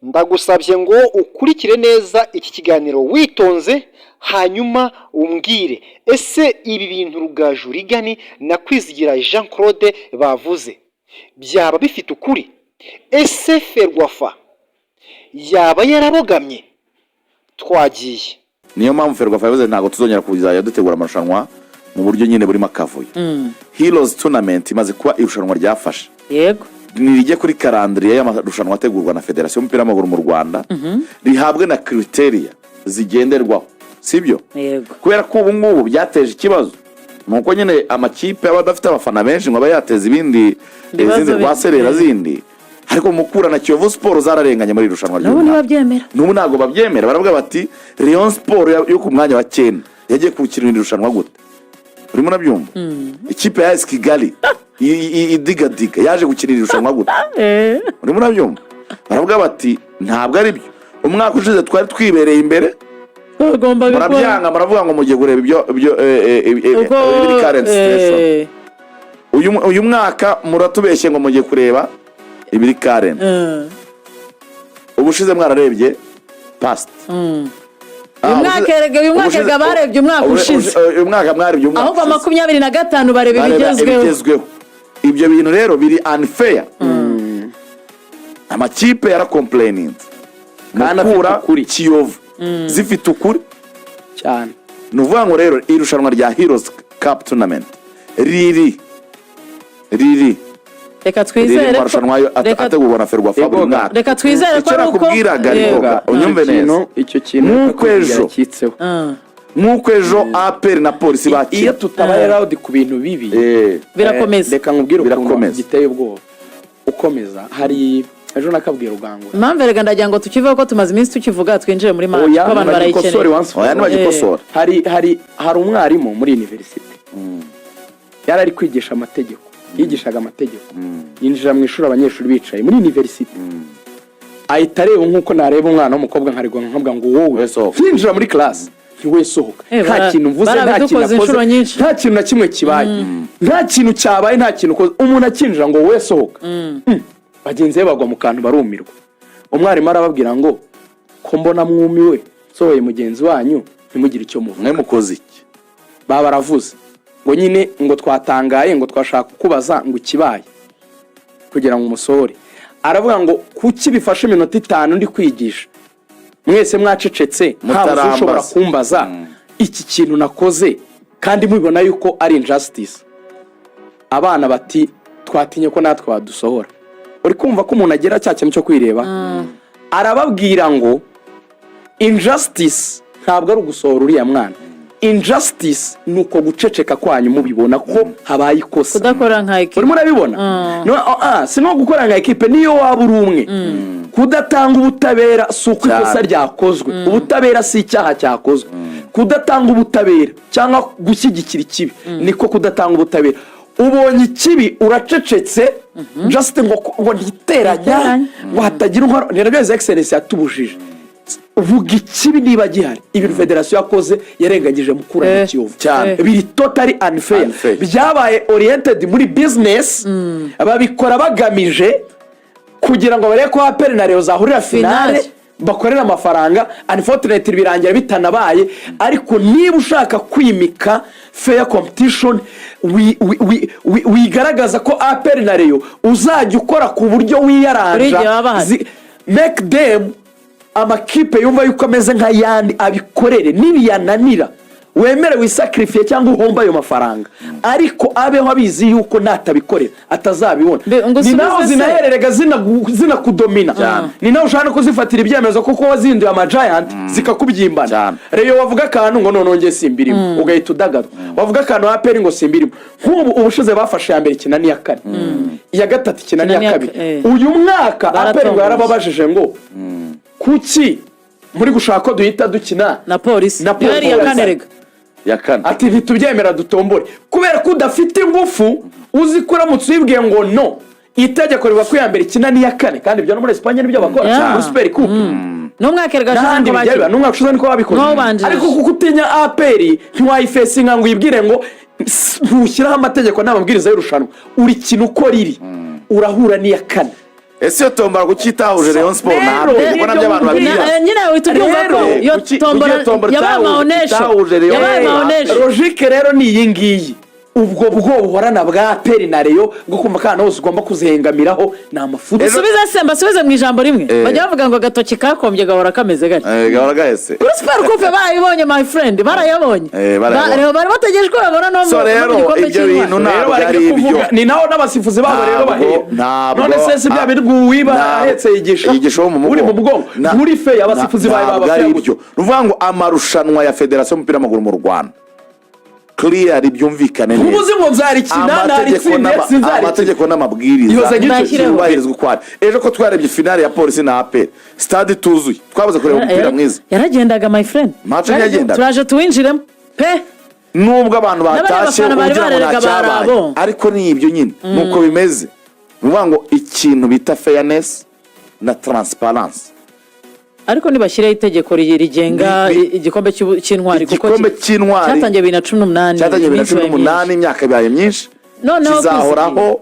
ndagusabye ngo ukurikire neza iki kiganiro witonze, hanyuma umbwire ese ibi bintu Rugaju Rigani na Kwizigira Jean Claude bavuze byaba bifite ukuri? Ese Ferwafa yaba yarabogamye? Twagiye. Niyo mpamvu Ferwafa yavuze ntago tuzongera kuzajya dutegura amarushanwa mu buryo nyine burimo akavuyo. Heroes Tournament imaze kuba irushanwa ryafashe. Yego. Nirijye kuri calendrier y'amarushanwa ategurwa na Federation y'Umupira w'Amaguru mu Rwanda. Rihabwe na criteria zigenderwaho. Sibyo? Yego. Kubera ko ubu ngubu byateje ikibazo. Nuko nyine amakipe aba adafite abafana benshi ngo bayateze ibindi rwaserera zindi. Ariko mukura na Kiyovu Sport zararenganye muri irushanwa ry'ubu. N'ubu ntago babyemera. Baravuga bati Rayon Sport yo ku mwanya wa 9 yagiye kukinira irushanwa gute? Urimo nabyumva? Ikipe ya AS Kigali idigadiga yaje gukinira irushanwa gute? Urimo nabyumva? Baravuga bati ntabwo ari byo. Umwaka ushize twari twibereye imbere. Murabyanga muravuga ngo mugiye kureba ibyo current situation. Uyu mwaka muratubeshye ngo mugiye kureba ibiri current. Ubushize mwararebye past. Uyu mwaka barebye umwaka ushize. Uyu mwaka mwarebye umwaka. Ahubwo 25 barebe ibigezweho. Ibyo bintu rero biri unfair. Amakipe yaracomplaining. Mukura kuri Kiyovu zifite ukuri cyane. Nuvuga ngo rero irushanwa rya Heroes Cup Tournament riri reka twizere ko ategurwa na Ferwafa buri mwaka. Reka twizere ko uko kubwiraga rero unyumve neza icyo kintu cyitseho nk'uko ejo APR na polisi bakira. Iyo tutabaye round ku bintu bibi birakomeza. Reka nkubwire ukuntu giteye ubwoba ukomeza. Hari ejo nakabwira Rugangura impamvu rega ndagira ngo tukivuga ko tumaze iminsi tukivuga twinjiye muri match ko abantu barayikeneye. Oya nibagikosora. Hari umwarimu muri university yari ari kwigisha amategeko, yigishaga amategeko. Yinjira mu ishuri abanyeshuri bicaye muri university. Ahita areba nk'uko nareba umwana w'umukobwa nkaregwa nkavuga ngo wowe yinjira muri class we sohoka. Nta kintu mvuze, nta kintu nakoze, nta kintu na kimwe kibaye, nta kintu cyabaye, nta kintu ukoze. Umuntu akinjira ngo we sohoka. Bagenzi be bagwa mu kantu barumirwa. Umwarimu arababwira ngo ko mbona mwumiwe sohoye mugenzi wanyu ntimugire icyo muvuga. Mwe mukoze iki? Baba baravuze ngo nyine ngo twatangaye ngo twashaka kubaza ngo ikibaye kugira ngo umusohore. Aravuga ngo kuki bifashe iminota 5 ndi kwigisha mwese mwacecetse ntabwo ushobora kumbaza iki kintu nakoze kandi mubibona yuko ari injustice. Abana bati twatinye ko natwe badusohora. Uri kumva ko umuntu agira cya kintu cyo kwireba. Arababwira ngo injustice ntabwo ari ugusohora uriya mwana. Injustice nuko guceceka kwanyu mubibona ko habaye ikosa. Kudakora nka equipe. Urimo urabibona? Sino gukora nka equipe niyo waba uri umwe. Kudatanga ubutabera suko ikosa ryakozwe. Ubutabera si icyaha cyakozwe. Kudatanga ubutabera cyangwa gushyigikira ikibi niko kudatanga ubutabera. Ubonye ikibi uracecetse just ngo ntiteranya ngo hatagira unkora. Nirabyo excellence yatubujije. Uvuga ikibi niba gihari. Ibintu Federation yakoze yarengagije Mukura Kiyovu cyane. Biri totally unfair. Byabaye oriented muri business. Babikora bagamije kugira ngo bareke ko APR na Rayon zahurira finale bakorera amafaranga. Unfortunately birangira bitanabaye. Ariko niba ushaka kwimika fair competition wigaragaza ko APR na Rayon uzajya ukora ku buryo wiyaranja. Make them amakipe yumva yuko ameze nka yandi abikorere nibiyananira wemere wisacrifice cyangwa uhomba ayo mafaranga. Ariko abeho abizi yuko natabikorera atazabibona. Ni naho zinahererega zina kudomina. Ni naho ushaka ko zifatira ibyemezo kuko wazinduye ama giant zikakubyimbana. Reyo wavuga akantu ngo nononge simbirimo ugahita udagadwa. Wavuga akantu APR ngo simbirimo. Nk'ubu ubushize bafashe ya mbere kinani ya kane. Iya gatatu kinani ya kabiri. Uyu mwaka APR ngo yarababajije ngo kuki muri gushaka ko duhita dukina na polisi yari yakanerega yakana ati ntitubyemera dutombore kubera ko udafite ingufu uzikora mutsibwiye ngo no itegeko riba kwiyambera kinani ya kane kandi ibyo no muri Espagne nibyo bakora muri Super Coupe no mwakeraga cyane bakira no mwakishuza niko babikoze ariko kuko utinya APR ntiwayifesinga ngo yibwire ngo ntushyiraho amategeko n'amabwiriza y'irushanwa uri kintu uko riri urahura n'iya kane ese iyo tombora kucyitahuje Rayon Sport ntabwo ubona by'abantu babwira nyine uhita ubyumva ko iyo tombora yabaye maonesho logike rero ni iyi ngiyi ubwo bwo buhorana bwa peri na Rayon bwo kumva kana hose ugomba kuzihengamiraho ni amafuti basubize mu ijambo rimwe bajya bavuga ngo agatoki kakombye gahora kameze gake gahora gahese kuri super coupe barayibonye my friend barayabonye bari bategereje ko babona no mu gikombe cy'Imana ntabwo ari ibyo ni naho n'abasifuzi babo rero bahera none se bya bintu wiba ahetse yigisha uri mu bwongo muri fe abasifuzi bawe baba ari ibyo ruvuga ngo amarushanwa ya Federation y'umupira w'amaguru mu Rwanda clear byumvikane neza ubuze ngo nzarikina amategeko n'amabwiriza yubahirizwa kwari ejo ko twarebye finale ya Polisi na APR stade tuzuye twabuze kureba umupira mwiza yaragendaga my friend match yagendaga turaje tuwinjiremo pe nubwo abantu batashye ugira ngo nacyabaye ariko ni ibyo nyine nuko bimeze ruvuga ngo ikintu bita fairness na transparence ariko nibashyireho itegeko rigenga igikombe cy'intwari kuko cyatangiye 2018 imyaka ibaye myinshi kizahoraho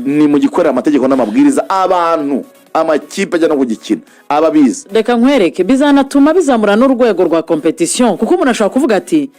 ni mu gikorera amategeko n'amabwiriza abantu amakipe ajya no kugikina ababizi reka nkwereke bizanatuma bizamura n'urwego rwa competition kuko umuntu ashobora kuvuga ati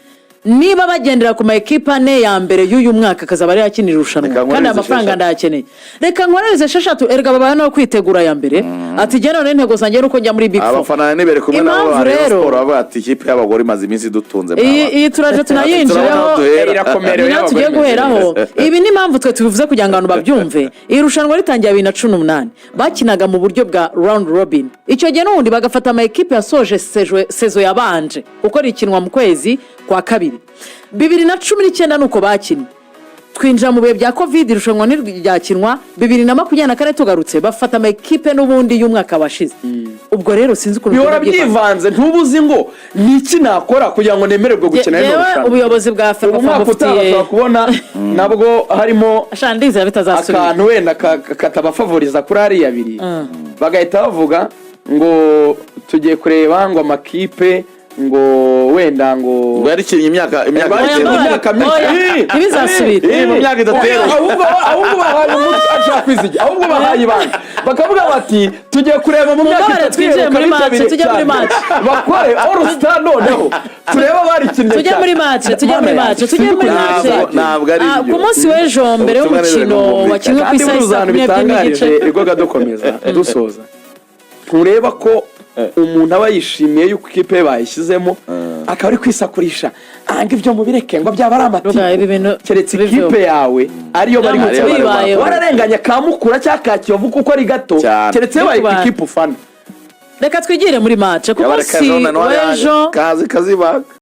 niba bagendera ku ma equipe ane ya mbere y'uyu mwaka akazaba ari yakinira irushanwa kandi amafaranga ndayakeneye reka nkorereze 6 erga babaye no kwitegura ya mbere ati jye none intego zanjye nuko njya muri Big Four abafana nibere kumwe nabo Rayon Sport baba ati ikipe y'abagore imaze iminsi dutunze iyi turaje tunayinjireho irakomereye tugiye guheraho ibi ni impamvu twe tuvuze kugira ngo abantu babyumve irushanwa ritangiye 2018 bakinaga mu buryo bwa round robin icyo gihe n'ubundi bagafata ama equipe yasoje sezo yabanje kuko rikinwa mu kwezi kwa kabiri 2019 nuko bakinnye twinjira mu bihe bya covid irushanwa niryakinwa 2024 tugarutse bafata ama equipe n'ubundi y'umwaka washize ubwo rero sinzi ukuntu bihora byivanze ntubuzi ngo niki nakora kugira ngo nemererwe gukina no rushanwa ubuyobozi bwa FERWAFA bufitiye kubona nabwo harimo ashandiza bitazasubira akantu wenda katabafavoriza kuri ari yabiri bagahita bavuga ngo tugiye kureba ngo amakipe ngo wenda ngo barikinnye imyaka ibizasubira mu myaka idatera ahubwo bahaye umutwe ashaka kwizijya ahubwo bahaye ibanga bakavuga bati tugiye kureba mu myaka itatu tujye muri match bakore all star noneho tureba barikinnye tujye muri match ntabwo ari ibyo ku munsi w'ejo mbere y'umukino wakinwe ku isaha bitangaje igoga dukomeza dusoza tureba ko umuntu aba yishimiye yuko ikipe bayishyizemo akaba ari kwisakurisha anga ibyo mubireke ngo byaba ari amatiku keretse ikipe yawe ariyo bari gukina wararenganya kamukura cyangwa kakiyovu kuko ari gato keretse bayi ikipe ufana reka twigire muri match ku munsi w'ejo kazi kazibaga